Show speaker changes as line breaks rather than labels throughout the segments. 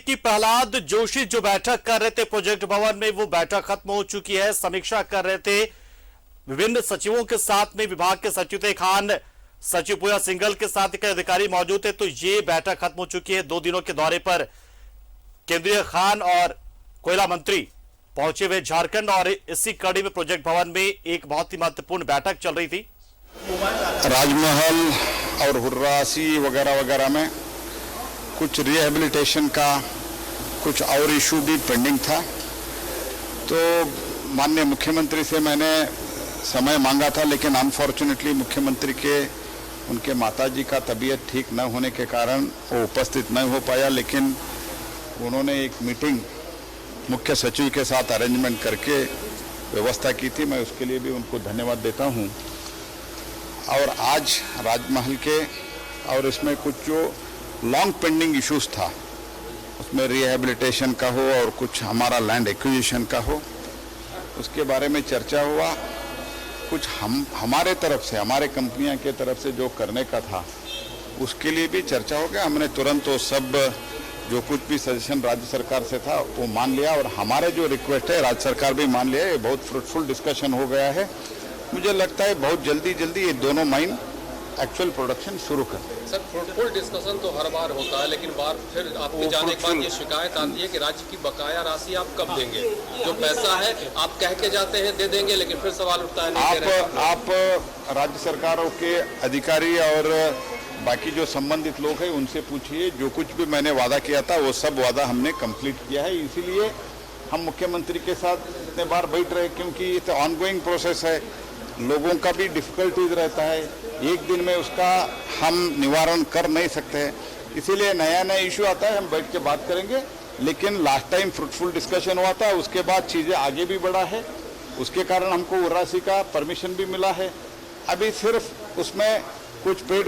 कि प्रहलाद जोशी जो बैठक कर रहे थे प्रोजेक्ट भवन में, वो बैठक खत्म हो चुकी है। समीक्षा कर रहे थे विभिन्न सचिवों के साथ में, विभाग के सचिव थे खान सचिव पूजा सिंघल के साथ कई अधिकारी मौजूद थे। तो ये बैठक खत्म हो चुकी है। 2 दिनों के दौरे पर केंद्रीय खान और कोयला मंत्री पहुंचे हुए झारखंड, और इसी कड़ी में प्रोजेक्ट भवन में एक बहुत ही महत्वपूर्ण बैठक चल रही थी।
राजमहल और हुर्रासी वगैरह वगैरह में कुछ रिहेबिलिटेशन का कुछ और इशू भी पेंडिंग था। तो माननीय मुख्यमंत्री से मैंने समय मांगा था, लेकिन अनफॉर्चुनेटली मुख्यमंत्री के उनके माताजी का तबीयत ठीक न होने के कारण वो उपस्थित नहीं हो पाया। लेकिन उन्होंने एक मीटिंग मुख्य सचिव के साथ अरेंजमेंट करके व्यवस्था की थी। मैं उसके लिए भी उनको धन्यवाद देता हूं। और आज राजमहल के और इसमें कुछ जो लॉन्ग पेंडिंग इश्यूज था, उसमें रिहेबिलिटेशन का हो और कुछ हमारा लैंड एक्विजिशन का हो, उसके बारे में चर्चा हुआ। कुछ हमारे तरफ से, हमारे कंपनियां के तरफ से जो करने का था उसके लिए भी चर्चा हो गया। हमने तुरंत वो सब जो कुछ भी सजेशन राज्य सरकार से था वो मान लिया, और हमारे जो रिक्वेस्ट है राज्य सरकार भी मान लिया। ये बहुत फ्रूटफुल डिस्कशन हो गया है। मुझे लगता है बहुत जल्दी ये दोनों माइन एक्चुअल प्रोडक्शन शुरू कर।
सर, फ्रूटफुल डिस्कशन तो हर बार होता है, लेकिन बार फिर आपके जाने के बाद ये शिकायत आती है कि राज्य की बकाया राशि आप कब देंगे? जो पैसा है आप कह के जाते हैं दे देंगे, लेकिन फिर सवाल उठता है
आप राज्य सरकारों के अधिकारी और बाकी जो संबंधित लोग हैं उनसे पूछिए। जो कुछ भी मैंने वादा किया था वो सब वादा हमने कंप्लीट किया है। इसीलिए हम मुख्यमंत्री के साथ इतने बार बैठ रहे, क्योंकि ये तो ऑनगोइंग प्रोसेस है। लोगों का भी डिफिकल्टीज रहता है, एक दिन में उसका हम निवारण कर नहीं सकते हैं। इसीलिए नया इशू आता है, हम बैठ के बात करेंगे। लेकिन लास्ट टाइम फ्रूटफुल डिस्कशन हुआ था, उसके बाद चीज़ें आगे भी बढ़ा है। उसके कारण हमको उर्रासी का परमिशन भी मिला है। अभी सिर्फ उसमें कुछ पेड़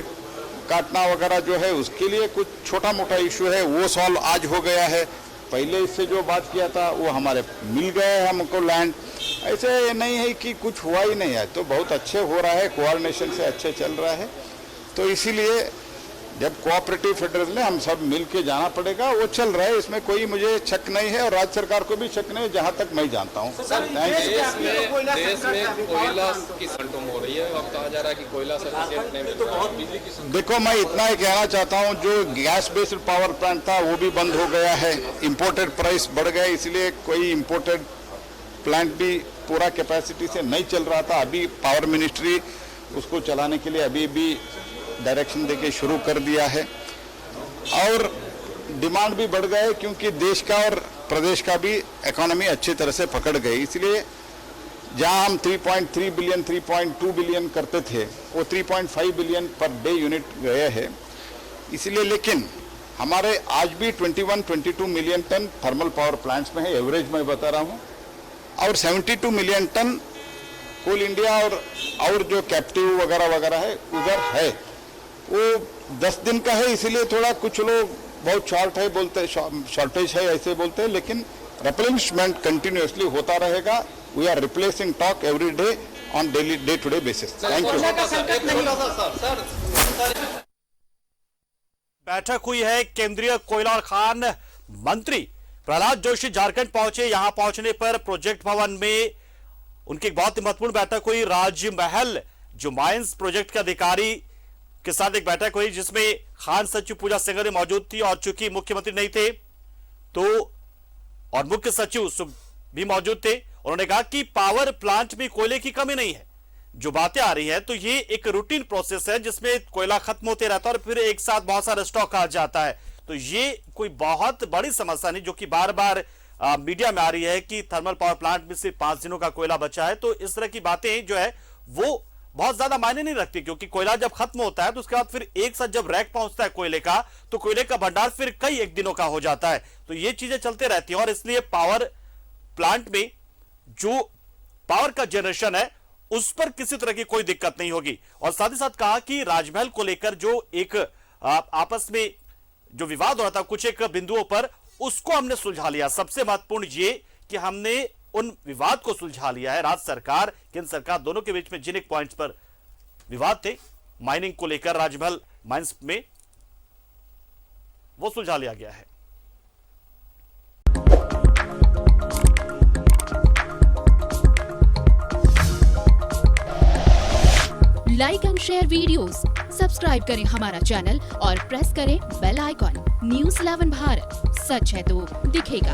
काटना वगैरह जो है उसके लिए कुछ छोटा मोटा इशू है, वो सॉल्व आज हो गया है। पहले इससे जो बात किया था वो हमारे मिल गया है हमको लैंड। ऐसे नहीं है कि कुछ हुआ ही नहीं है, तो बहुत अच्छे हो रहा है, कोऑर्डिनेशन से अच्छे चल रहा है। तो इसीलिए जब कोऑपरेटिव फेडरल है, हम सब मिल के जाना पड़ेगा, वो चल रहा है। इसमें कोई मुझे शक नहीं है और राज्य सरकार को भी शक नहीं है, जहां तक मैं जानता हूं।
देश में कोयला की संकट हो रही है, अब कहा जा रहा है कि कोयला सफिशिएंट नहीं मिल रहा है, बिजली की।
देखो, मैं इतना ही कहना चाहता हूं, जो गैस बेस्ड पावर प्लांट था वो भी बंद हो गया है। इम्पोर्टेड प्राइस बढ़ गया, इसलिए कोई इम्पोर्टेड प्लांट भी पूरा कैपेसिटी से नहीं चल रहा था। अभी पावर मिनिस्ट्री उसको चलाने के लिए अभी भी डायरेक्शन देके शुरू कर दिया है। और डिमांड भी बढ़ गया है, क्योंकि देश का और प्रदेश का भी इकोनॉमी अच्छी तरह से पकड़ गई। इसलिए जहां हम 3.3 बिलियन 3.2 बिलियन करते थे, वो 3.5 बिलियन पर डे यूनिट गए हैं। इसलिए लेकिन हमारे आज भी 21-22 million ton thermal power plants में है, एवरेज मैं बता रहा हूँ। और 72 मिलियन टन कोल इंडिया और जो कैप्टिव वगैरह वगैरह है उधर है। वो 10 दिन का है, इसीलिए थोड़ा कुछ लोग बहुत शॉर्ट है बोलते, शॉर्टेज है ऐसे बोलते हैं, लेकिन रिप्लेनिशमेंट कंटिन्यूअसली होता रहेगा। We are replacing stock every day on daily day to day basis. Thank you.
बैठक हुई है। केंद्रीय कोयला और खान मंत्री प्रहलाद जोशी झारखंड पहुंचे। यहां पहुंचने पर प्रोजेक्ट भवन में उनकी एक बहुत ही महत्वपूर्ण बैठक हुई। राजमहल जो माइंस प्रोजेक्ट के अधिकारी के साथ एक बैठक हुई, जिसमें खान सचिव पूजा सिंघल मौजूद थी, और चूंकि मुख्यमंत्री नहीं थे तो और मुख्य सचिव भी मौजूद थे। उन्होंने कहा कि पावर प्लांट में कोयले की कमी नहीं है। जो बातें आ रही है तो ये एक रूटीन प्रोसेस है, जिसमें कोयला खत्म होते रहता है और फिर एक साथ बहुत सारा स्टॉक आ जाता है। तो ये कोई बहुत बड़ी समस्या नहीं, जो कि बार बार मीडिया में आ रही है कि थर्मल पावर प्लांट में सिर्फ 5 दिनों का कोयला बचा है। तो इस तरह की बातें जो है वो बहुत ज्यादा मायने नहीं रखती, क्योंकि कोयला जब खत्म होता है तो उसके बाद फिर एक साथ जब रैक पहुंचता है कोयले का, तो कोयले का भंडार फिर कई एक दिनों का हो जाता है। तो ये चीजें चलते रहती हैं, और इसलिए पावर प्लांट में जो पावर का जनरेशन है उस पर किसी तरह की कोई दिक्कत नहीं होगी। और साथ ही साथ कहा कि राजमहल को लेकर जो एक आपस में जो विवाद हो रहा था कुछ एक बिंदुओं पर, उसको हमने सुलझा लिया। सबसे महत्वपूर्ण ये कि हमने उन विवाद को सुलझा लिया है। राज्य सरकार, केंद्र सरकार दोनों के बीच में जिन एक पॉइंट्स पर विवाद थे माइनिंग को लेकर, राजमहल माइंस में, वो सुलझा लिया गया है।
Like and share videos, subscribe करें हमारा चैनल और प्रेस करें बेल आइकॉन। News 11 भारत, सच है तो दिखेगा।